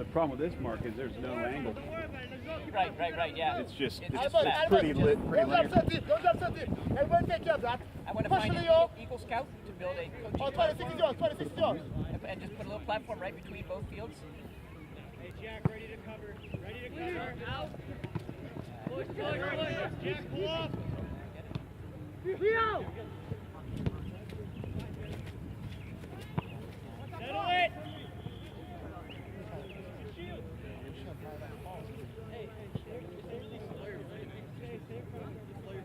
the problem with this mark is there's no angle. Right, yeah. It's just Albert, pretty lit, pretty linear. Don't jump so deep. Everybody take care of that. I want to Push find to an the Eagle Scout to build a coaching 26 is yours, 26 is yours. and just put a little platform right between both fields. Hey, Jack, ready to cover. Ready to cover. Out. Push. Jack, pull up. Settle it.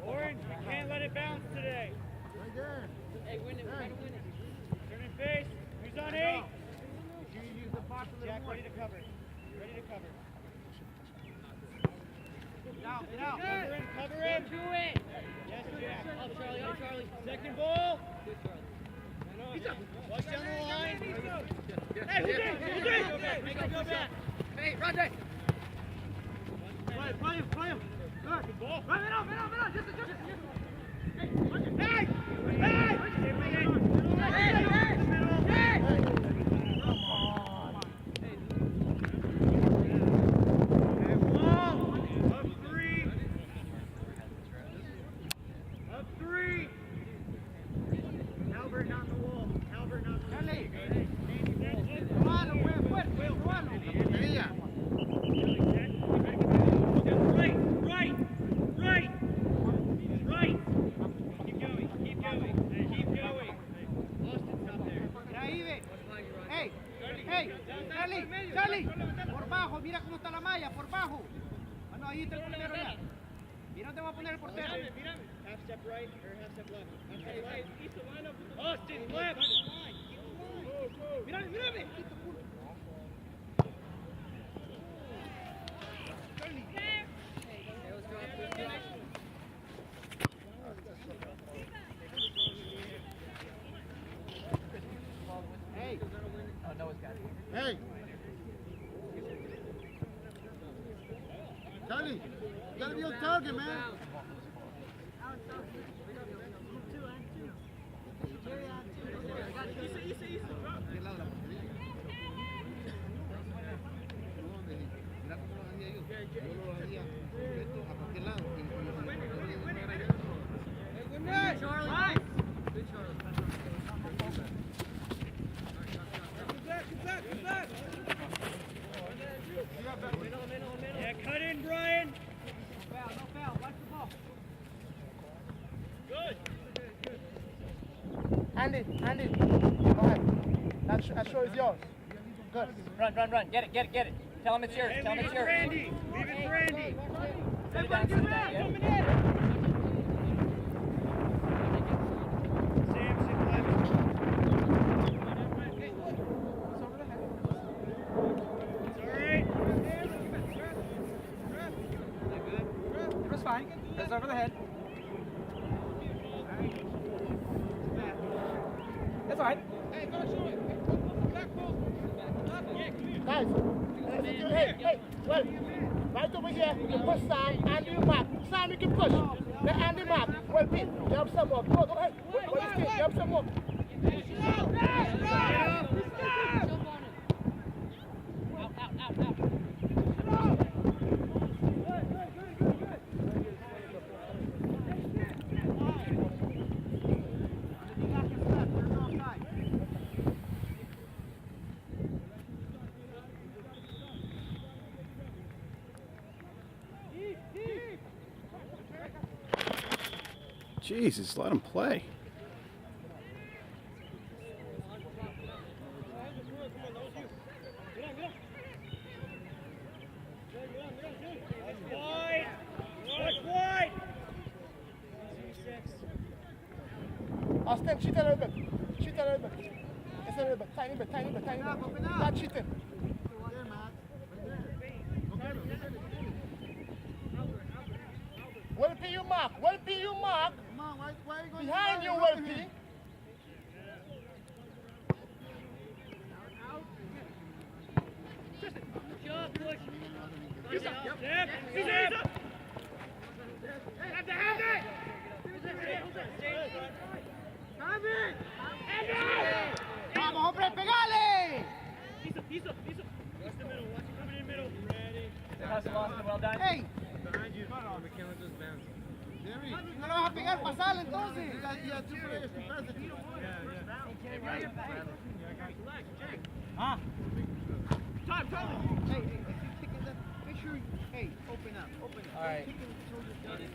Orange, we can't let it bounce today. Hey, win it. We gotta win it. Turn and face. Who's on 8? Jack, ready to cover. Ready to cover. Get out. Cover him. Do it. Yes, Jack. Up, Charlie. Second ball. Good, Charlie. Watch down the line. Hey, who's in? Make him go back. Hey, Rajay. Play him. Good ball. Up three. Albert, not the wall. Albert, not the Right. Keep going. Austin's up there. Charlie, por bajo, mira cómo está la malla, por bajo. Ah, no, ahí está el portero ya. ¿Y dónde va a poner el portero? Half step right or half step left. Half step right. Austin, left. Mírame. Hey. Oh, Noah's got it. Hey. Charlie, you gotta be on target, man. Yeah, cut in, Brian. No foul. Watch the ball. Good. Andy. Go ahead. That show is yours. Good. Run. Get it. Tell him it's yours. Hey, Tell him leave it's it for yours. Andy. Leave it for Andy. Set it down, yeah. Samson left. It's all right. It was fine. That's over the head. That's all right. Guys, hey, well, right over here, you can push Sam, Andy you mark. Sam, you can push. Let Andy mark. Well, Pete, you have some more. Go ahead. What do you think? You have some more. Jesus, let him play. Wide. Austin, cheat a little bit. Just a little bit. Tiny bit. Not cheating. Welpy, you mark. Come on, why are you going Behind you, Welpy. Shot, push. Zip. Have it. ¡Vamos, hombre, pegale! Piso. Watch the middle. he had 2 players defensively. Huh? Time. Hey, make sure you, open up. All right. Andy,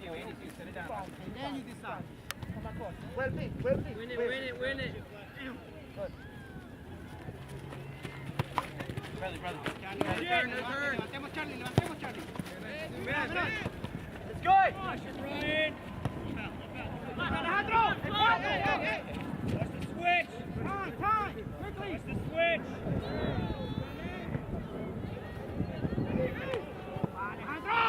sit it down. And then you decide. Well beat. Win it. Brother. Levantemos Charlie. It's good. Alejandro! Hey! Watch the switch. Time! Quickly! Watch the switch. Alejandro!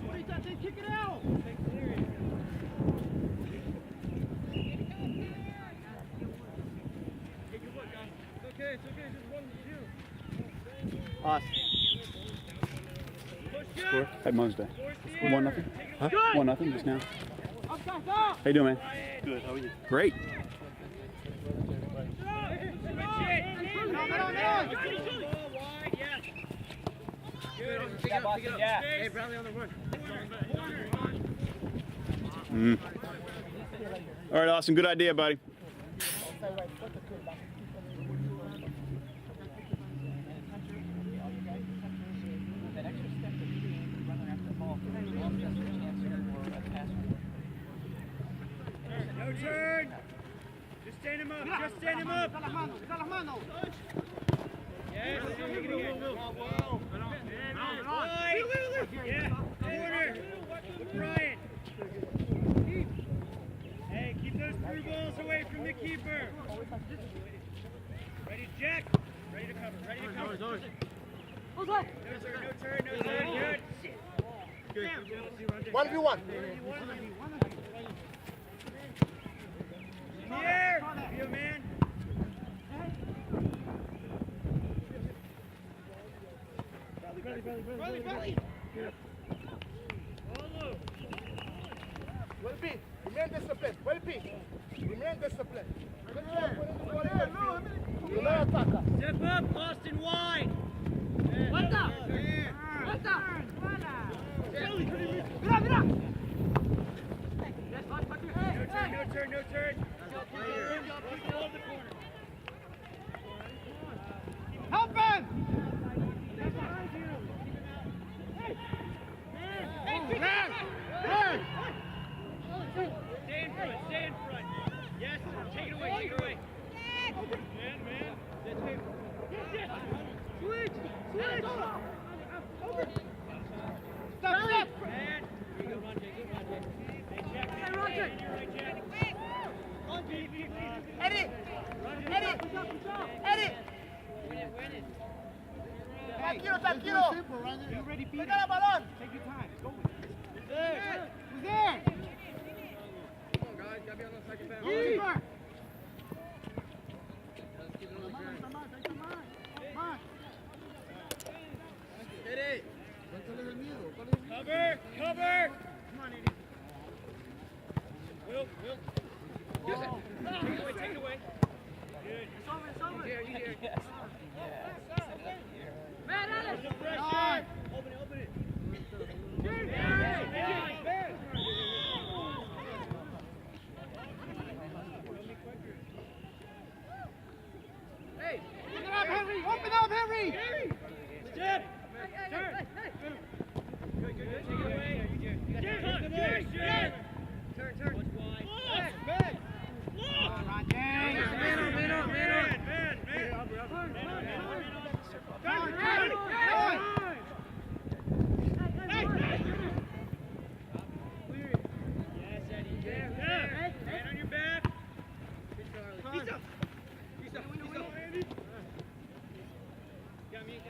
What are you doing? Kick it out! It's okay. Just 1-2. Us. Score at Monday. 1-0. Huh? 1-0 just now. How you doing, man? Good. How are you? Great. Yeah, Boston, yeah. Hey, Bradley on the run. All right, Austin. Good idea, buddy. That extra step that you need running after the ball. No turn. Just stand him up. Está las manos. Yes. Wide. Yeah. Corner. With Brian. Hey, keep those through balls away from the keeper. Ready, Jack. Ready to cover. No turn. Good. 1v1. Here. Be a man. Belly. Well beat. Remain disciplined. Well beat. Remain disciplined. Remain attacker. Step up, Austin wide. No turn. Help him! Stay in front. Yes, take it away. Man. That's it. Switch. Stop! Man. Here you go, Ron J. Hey, Jack. Right, Jack. Eddie! Win it. Tranquilo. You ready, Pete? Pega el balón. Take your time. Go. Who's there? Come on, guys. Gotta be on the second bound. Keeper. Let's keep it on the ground. Eddie. Cover. Come on, Eddie. Will. Take it away. Good. It's over. You here. Yes. There's the pressure. Open it. Hey. Open up, Henry! Step. Turn. Good. Take it away. Turn. Turn. What's wide? Man. Yes, Eddie. Man on your back. He's up. Got me.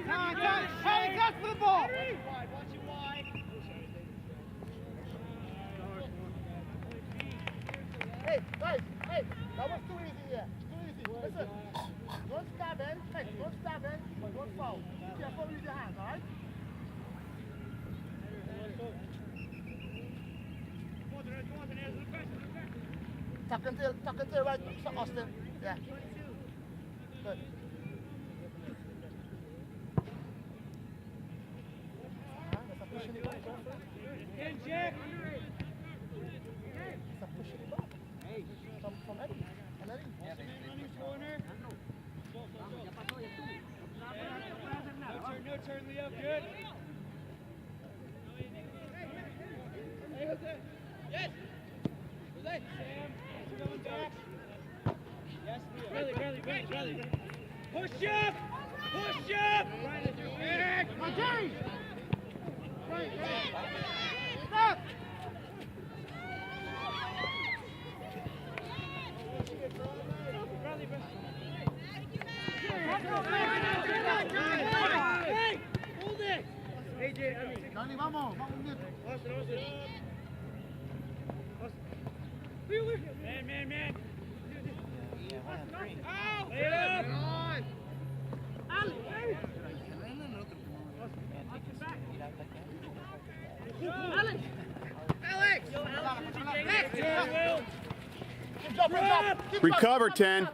Time. Alex, that's for the ball. Hey, guys, hey, that was too easy here. Too easy. Listen, don't stab in. Hey, don't stab in, but don't foul. Be careful with your hands, all right? Tuck until right, Austin. Yeah. Good. That's a push in the back. Again, Jack. It's a push in the back. From Eddie. And Eddie. No turn, Leo. Good. Yes. Sam, going back. Yes, Leo. Bradley. Push up. Jerry. Stop. Hold it. AJ, Johnny, vamos un minuto. Man. Out. Lay it up. Alex. Good job. Recover, 10.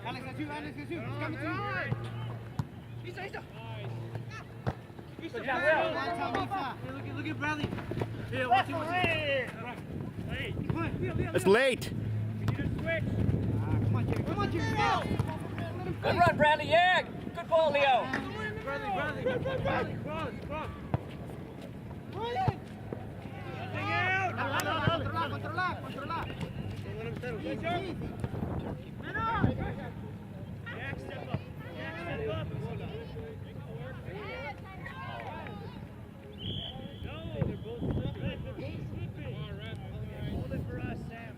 Alex, that's you. It's coming to you. Good job, Will. One time, Isa. Look at Bradley. It's late. We need a switch. Come on, Jerry. Good run, Bradley. Yeah. Good ball, Leo. Bradley. Cross. Thing out. Controla. Easy. Jack, step up. No, they're both slipping. Hold it for us, Sam.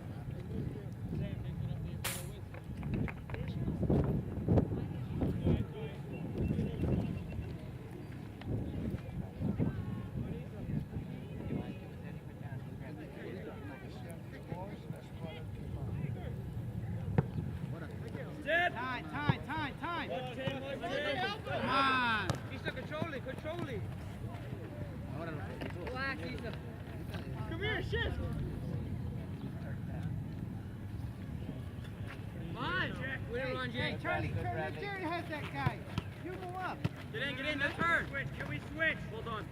Set. Time. Come on. Isa, control it. Relax, Isa. Come here, shift. Come on. Way to run, Jay. Charlie has that guy. You go up. Get in, no turn. Can we switch? Hold on.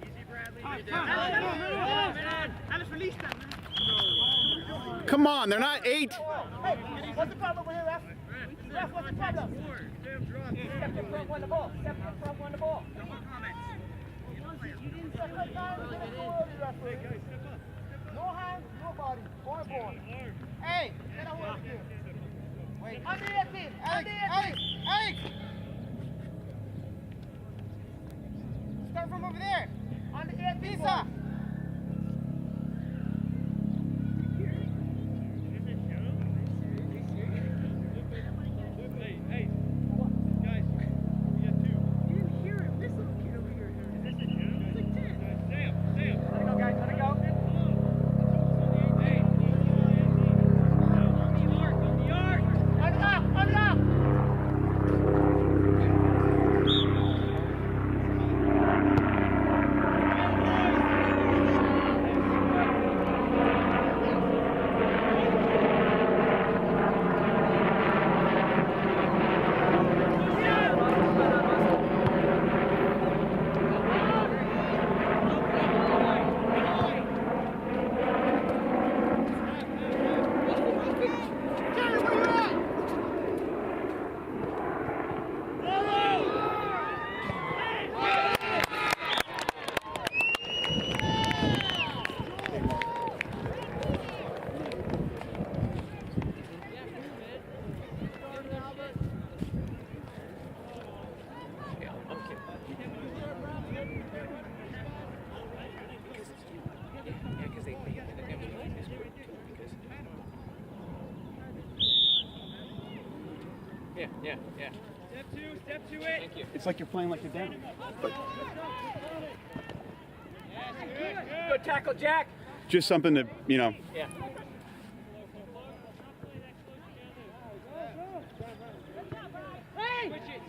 Easy, Bradley. Time. Alice, release that, man. Come on, they're not 8. Hey, what's the problem over here, ref? Ref, what's the problem? Sam, drop. Step in front, won the ball. No more comments. Second time, we're gonna go early, referee. No hands, no body. Or ball. Hey, Get away with you. wait. Under 18. Under 18. Alex. Start from over there. Under 18. Isa. Hey, guys, we got 2. You didn't hear it. This little kid over here. Is this a joke? It's like 10. Sam. Let it go, guys. Let it go. Hey. On the arc. On the arc. Yeah. Step to it. Thank you. It's like you're playing like you're down. But Good tackle, Jack. just something to, you know, Yeah.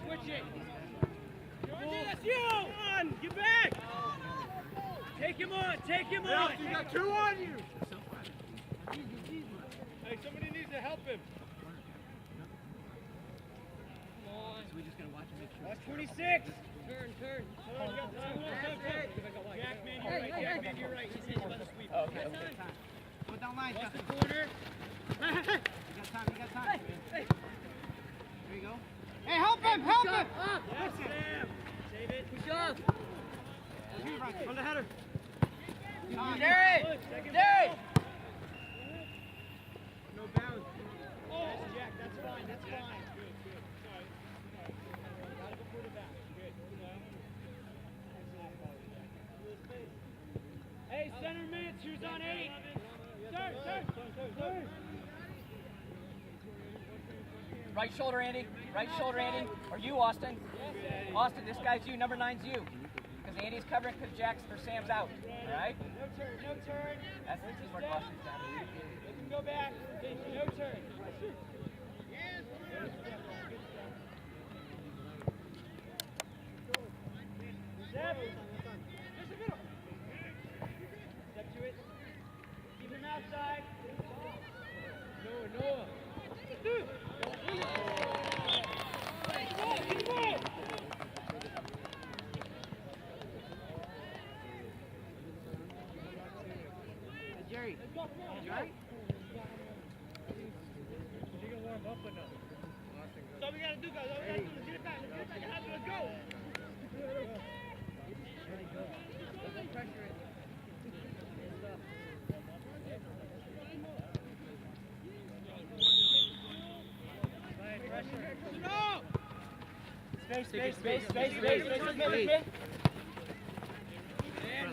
Switch it. That's you. Come on, get back. Take him on. You got two on you. Hey, somebody needs to help him. Watch 26. Turn. Jackman, you're right. He's hitting by the sweep. Okay. Go down line, Watch the Justin. corner. You got time. There you go. Hey, help him! Yes, Sam. Save it. Push up. From the header. Derek! No bounds. Yes, Jack. That's fine. Good. Sorry. Gotta go for the back. Good. Hey, center mid. Shoes on 8. Turn. Right shoulder, Andy. Or you, Austin. Austin, this guy's you. Number 9's you. Because Andy's covering because Sam's out. All right? No turn. That's the teamwork Austin's down. Let him go back. No turn. Step to it. Keep him outside. Noah. Get the ball. Jerry, you alright? That's all we gotta do, guys. Let's get it back. Let's go. Space.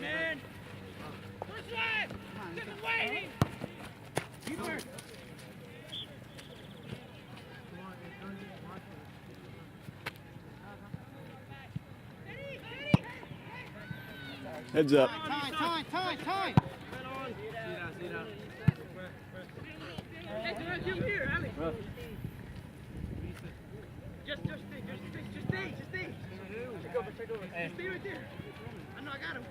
Man. First line. Just waiting. heads up. Time. Hey, Durant, you here, Ali. Just stay. Take over. Stay right there. I know I got him.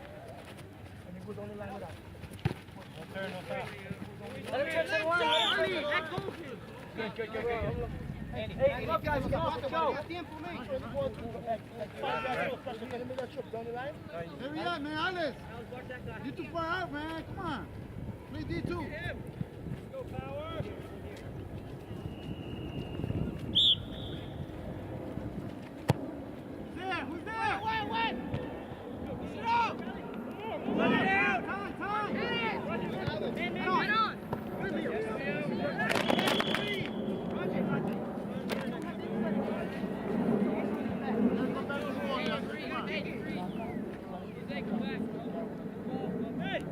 Let him touch the line. Ali, that goal. Good. Andy, Hey, look, guys, go. Hurry up, man, Alex. You're too far out, man. Come on. Play D2. Go power. Who's there? Wait. Sit up. Run it out. Time. Man, on. Hey.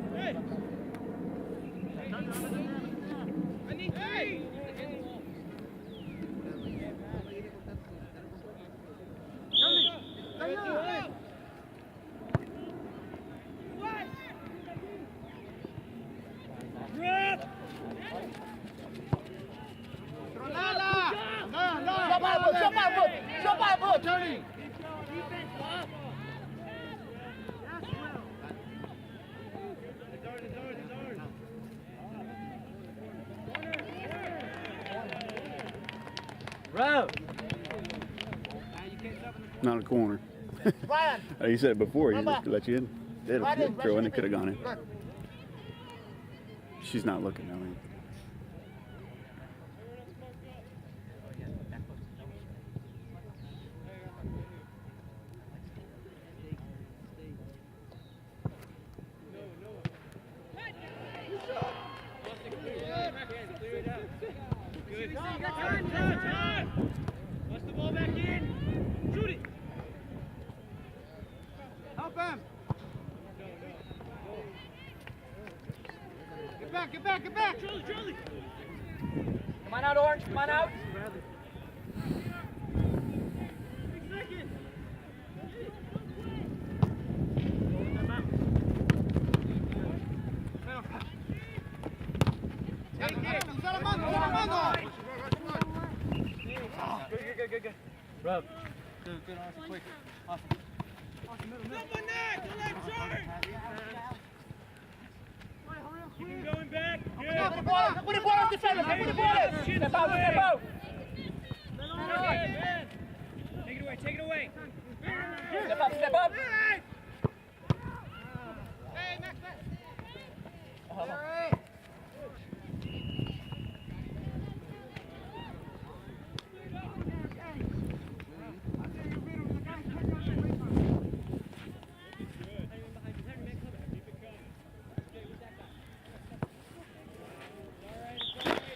I need 3. Jump out, Tony. Row. Not a corner. Ryan. You said it before. You Remember. just let you in. Did Right in, throw in. right It could have gone in. Look. She's not looking though. Good. Time. Bust the ball back in. Shoot it. Help him. Get back. Charlie. Come on out, Orange. Come on out. good. Rub. Good, Austin, quick. Austin. Keep going back. Put the ball on the defender. Put the ball in. Step out, step out. Take it away, take it away. Step up, step up. Hey, Max.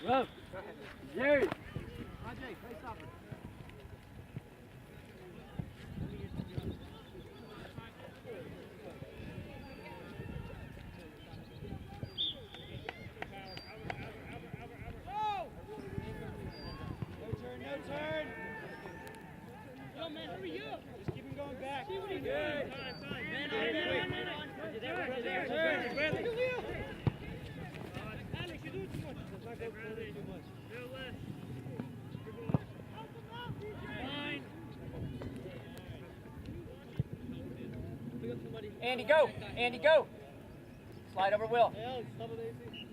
Rub. Jerry. Ajay, play stopper. No turn. Yo, man, hurry up. Just keep him going back. See what he's doing. Man, Alex, you're doing too much. Let's not go too much. Fine. Andy, go. Andy, go. Slide over Will. Alex, stop with AC.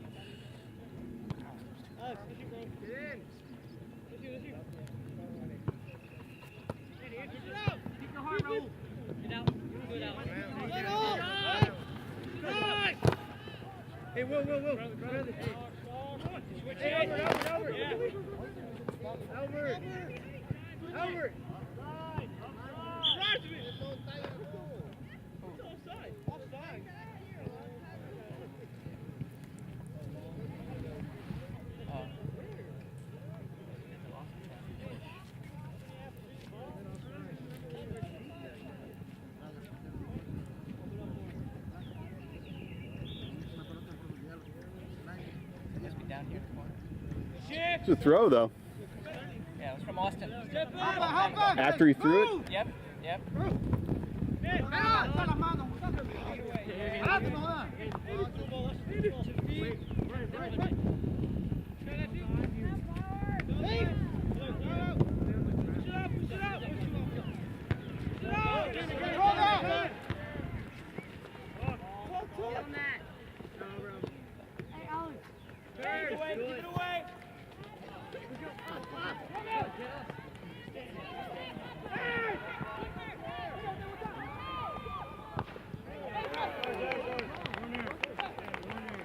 Alex, get in. Let's you. Keep your heart, Raul. Get out. Good out. Let off. Nice. Hey, Will. Hey, Albert. Albert. Drive to me. Offside. Down here in the corner. It's a throw, though. Yeah, it was from Austin. After he threw it, Yep. Give it away.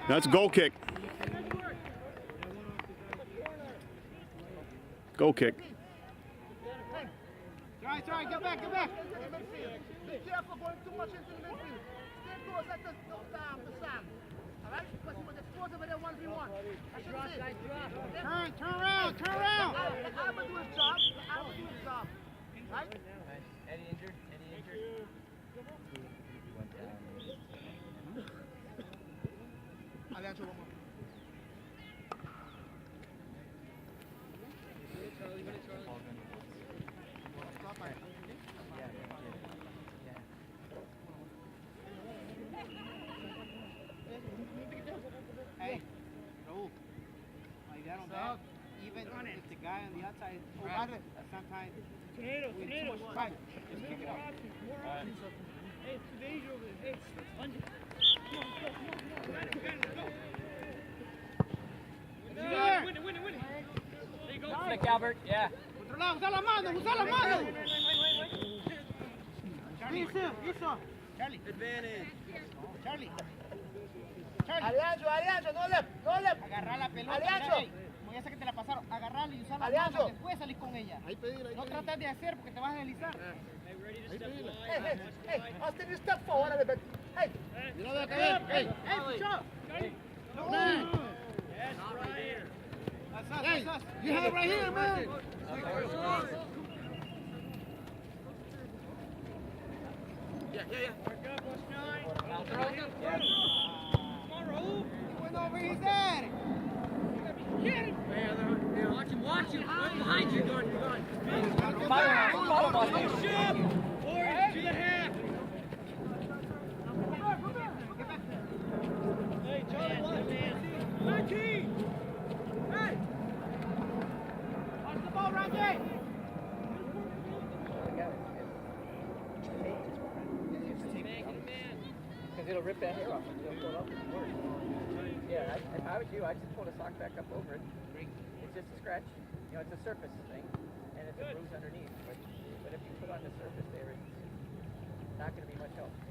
that's a goal kick. Goal kick. Try, get back. Be careful going too much into the midfield. Stay close at the Sam. Alright? Because he was exposed over there 1v1. I should say. Turn around. I will do his job. Right? Eddie injured. Alianza, one more. Hey, Raul. Like that on that, even if the guy on the outside is overrated, sometimes Tornado. with too much fight, just kick it out. Hey, it's too dangerous over there. Hey, lunge it. Come on. Win it. There you go. Flick, Albert. Yeah. Otro lado, usa la mano. Eso. Charlie. Advantage. Charlie. Alianza, no left. Agarrar la pelota. Alianza. Mira, como ya sé que te la pasaron, agarrarla y usar la Alianza. mano, después salir con ella. No trates de hacer porque te vas a deslizar. Hey, ready to step wide. Hey, Austin, you step forward a little bit. Hey. You know that, hey, shot. Yes, Ryan. That's us. You have it right here, man. Mark up, watch 9. I'll throw. Come on, Raul. He went over his head. Get him. Watch him. Right behind you, Gordon. Follow Austin. Push up. Boys, to the half. Hey, Charlie, left. 19. Hey. Watch the ball, Randy. it'll rip that hair off. It'll pull it up. It's worse. Yeah, if I was you, I'd just pull the sock back up over it. It's just a scratch. You know, it's a surface thing, and it's a bruise underneath. But if you put on the surface there, it's not going to be much help. To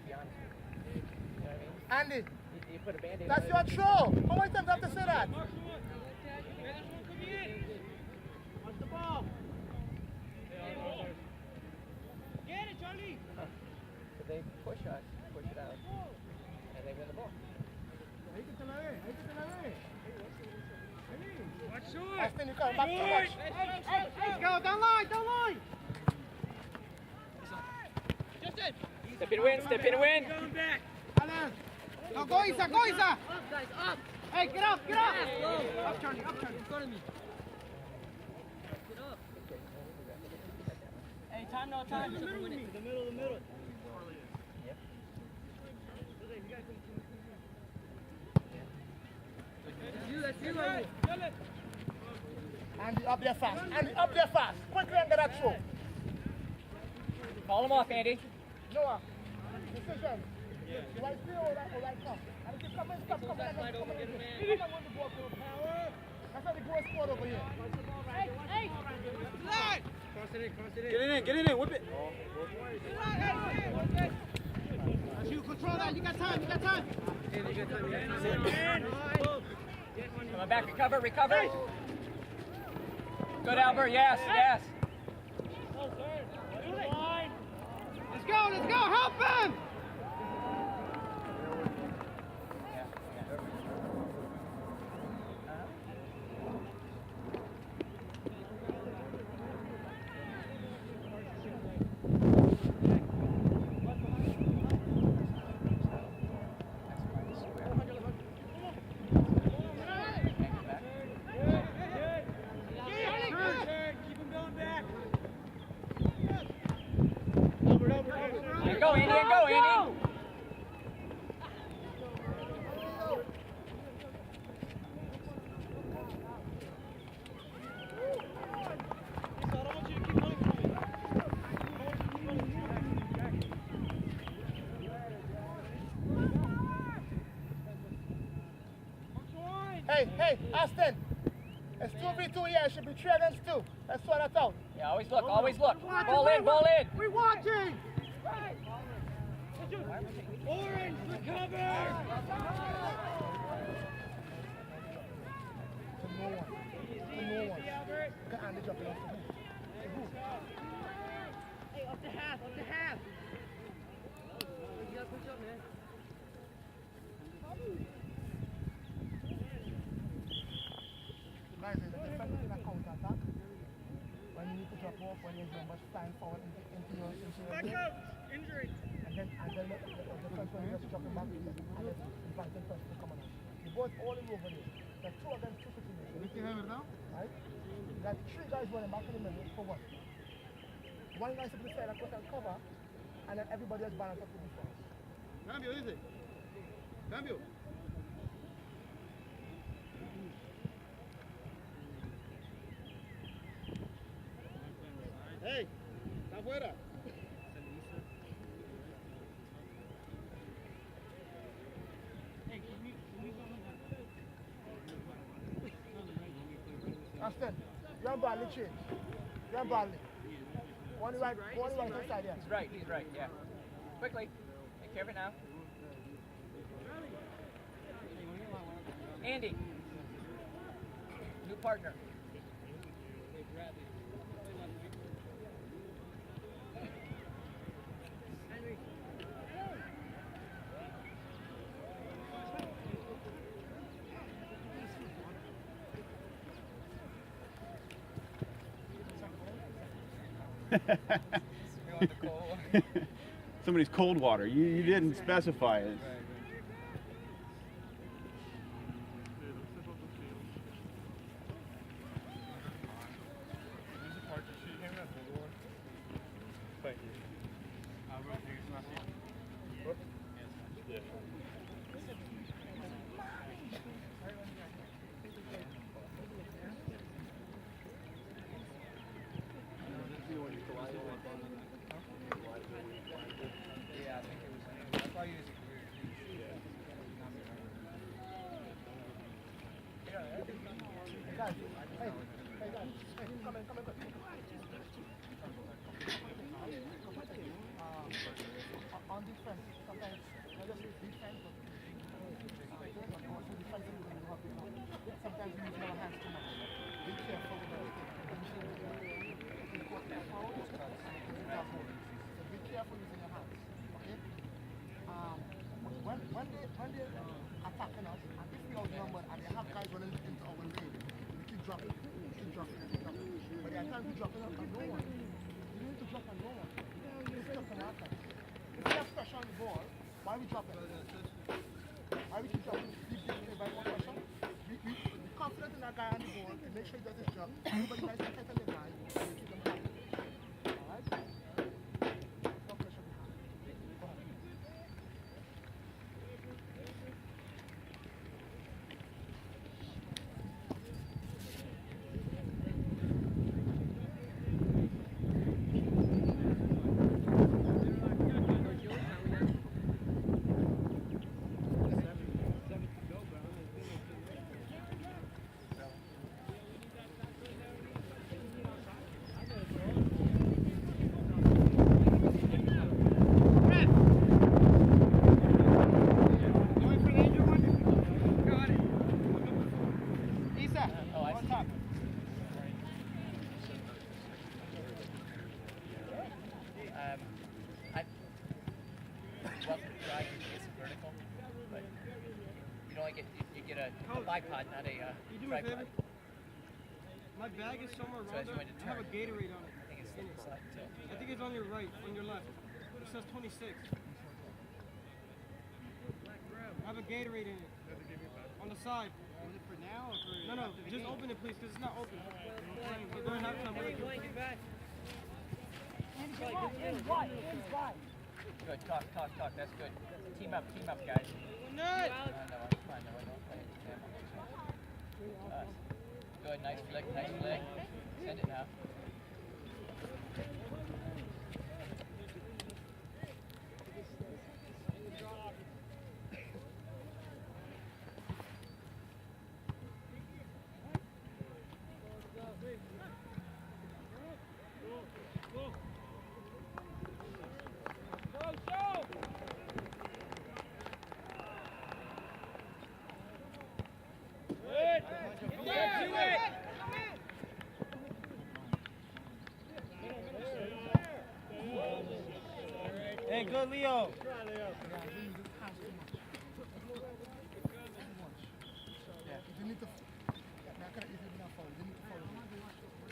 be honest with you. You know what I mean? Andy, You put a Band-Aid that's on your it. throw. How many times do I have to say that? Watch the ball. Get it, Charlie. So they push us, push it out, and they win the ball. Watch short. Austin, you come back to watch. Let's go, down line. Justin. Step in win, step in win. Going back. Alan. No, go Isa. Up, guys, up. Hey, get up. Low. Up, Charlie. In front of me. Get up. Hey, time, no time. The middle. That's you. Andy, up there fast. Quickly and get that throw. Call him off, Andy. Noah, decision. Do I stay or I come? And if you come in, stop coming and come on the ball. That's how the goal scored over here. Get it in, whip it. As you control that, you got time. Coming back, recover. Good, Albert, yes. Let's go. Help him. Keep him going back. Go, Andy. Hey, Austin. It's 2v2 here. It should be 3 against 2. Let's sort that out. Yeah, always look. Ball in. We watching. Orange, recover. No one. Look at Andy jumping off the hook. Hey, up to half. You gotta push up, man. Guys, there's a difference between a counter-attack. When you need to drop off, when you're just flying forward into your Back up. Injury. and then the defense when you're just dropping back and then inviting person to come on. You both all in over there. There's 2 against 2 situations. Right? Like 3 guys running back in the middle for what? 1 guy supposed to stay across and cover, and then everybody else balance up to defense. Cambio, dice. Cambio. Hey, está afuera. Austin, you're badly changed. You're badly. One right inside there. He's right, yeah. Quickly. Take care of it now. Andy. New partner. Somebody's cold water. You didn't specify it. Yeah, I think it was. On defense, sometimes not just defense, but also defense. Sometimes we use our hands too much. Be careful with those things. So be careful using your hands. Okay? When they're attacking us, and if we outnumbered and they have guys running into our lane, we keep dropping. But the time we dropping on no one. You need to drop on no one. It's just a matter. If we have pressure on the ball, why we drop it? Why we keep dropping? We play by one pressure. We confident in that guy on the ball to make sure he does his job. Everybody nice and tight on the line. And we keep them happy. Alright? No pressure behind. Go ahead. Bipod, not a tripod. My bag is somewhere So around as you there. went to I have a turn, Gatorade on it. I think it's the side too. I think it's on your right, on your left. It says 26. I have a Gatorade in it. On the side. Is it for now or for No, just open it please, because it's not open. So during halftime, we're going to back. Good, talk. That's good. Team up, guys. No, I'm fine. No, I don't play it. Good, nice flick. Send it now. Hey, good Leo. You need to. Not gonna easily be not foul. You need to follow.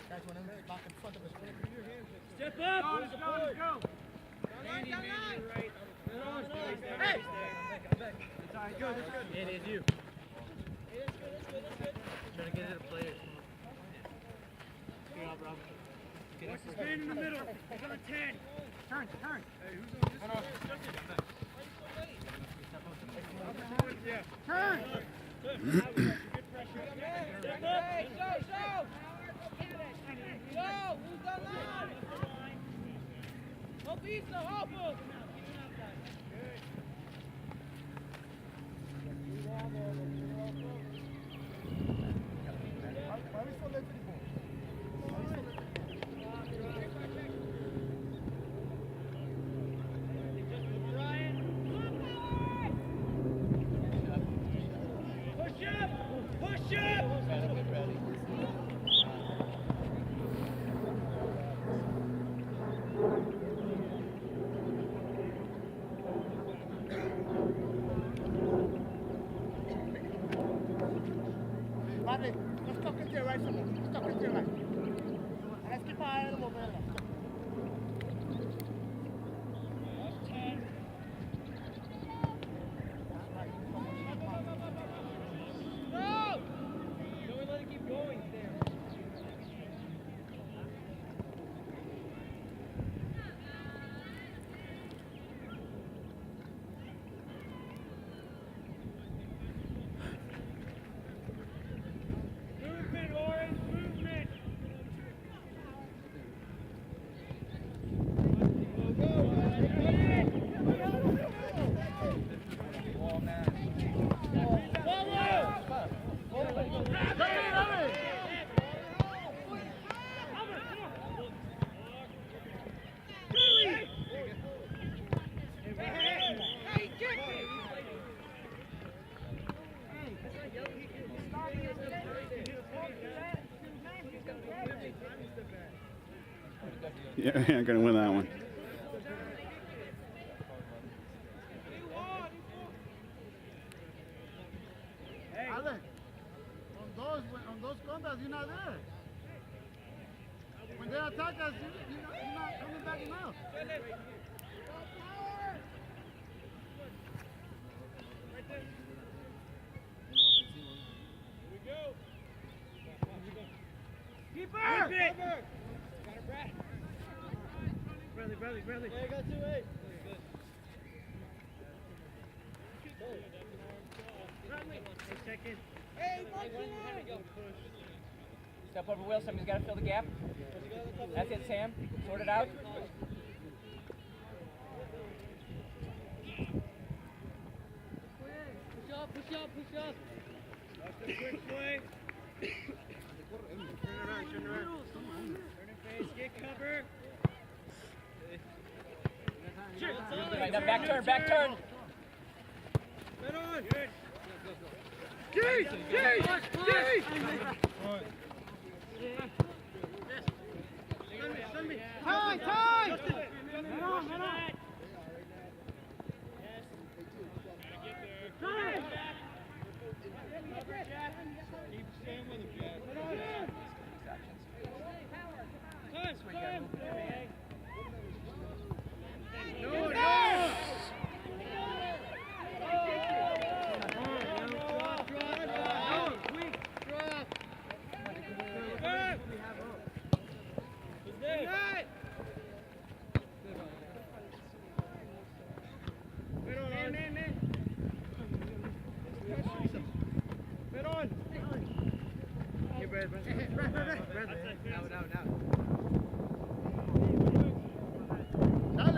Guys, when I'm back in front of us. Step up. Let's go. Andy, man, you're right. Hey! It's good. It is you. Trying to get it to players. Good job, Rob. Stand in the middle. He's on 10. Turn. Hey, who's on this side? Yeah. Turn. Good pressure. Step up. Hey, show. Go. Who's on line? Help Issa, help him. Why are we so late to the ball? Push up! Ready. Bradley, let's tuck into your right somewhere. Let's tuck into your right. And let's keep our eye on the mobile left. No! Don't let it keep going there. Movement, Orange, movement! Yeah, I ain't gonna win that one. Alex, on those combats, you're not there. When they attack us, you're not coming back enough. Keeper! Bradley. Yeah, I got 2-8. Check in. Hey, Step over, Will. Somebody's got to fill the gap. That's it, Sam. Sort it out. Push up. Watch the quick play. Turn around. Turn and face, get cover. Right, now back turn. Head on. Good. Gee! Time! Keep staying with him, Jack. Time.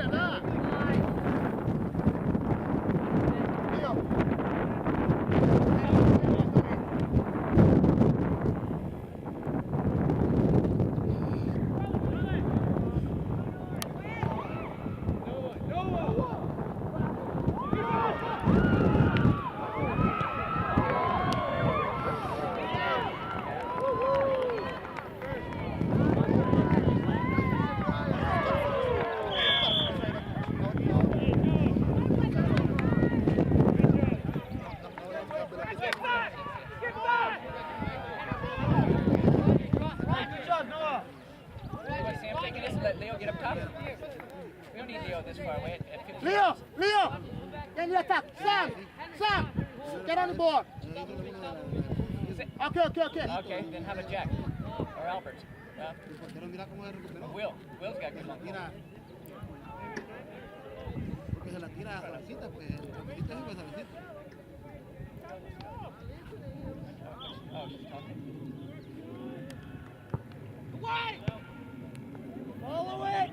No! Dale, da. Sam, take this and let Leo get up top. We don't need Leo this far away at 15. Leo! In the attack. Sam! Get on the board. Okay. Okay, then have a Jack or Albert. Or Will. Will's got good luck. Porque se la tira a Salarcita, pues el rapidito es Salarcita. Oh, she's talking. Follow it!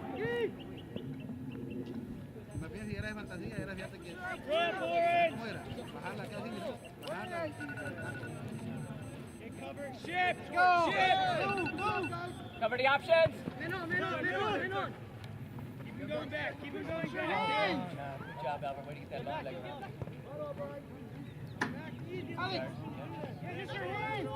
Más bien si era de fantasía, era fíjate que... ¿Cómo era? Bajarla aquí así, ¿no? Bajarla y... Get covered. Shift! Go! Cover the options! Men on! Keep him going back. Good job, Albert. Way to get that long leg. Alex! Use your hands!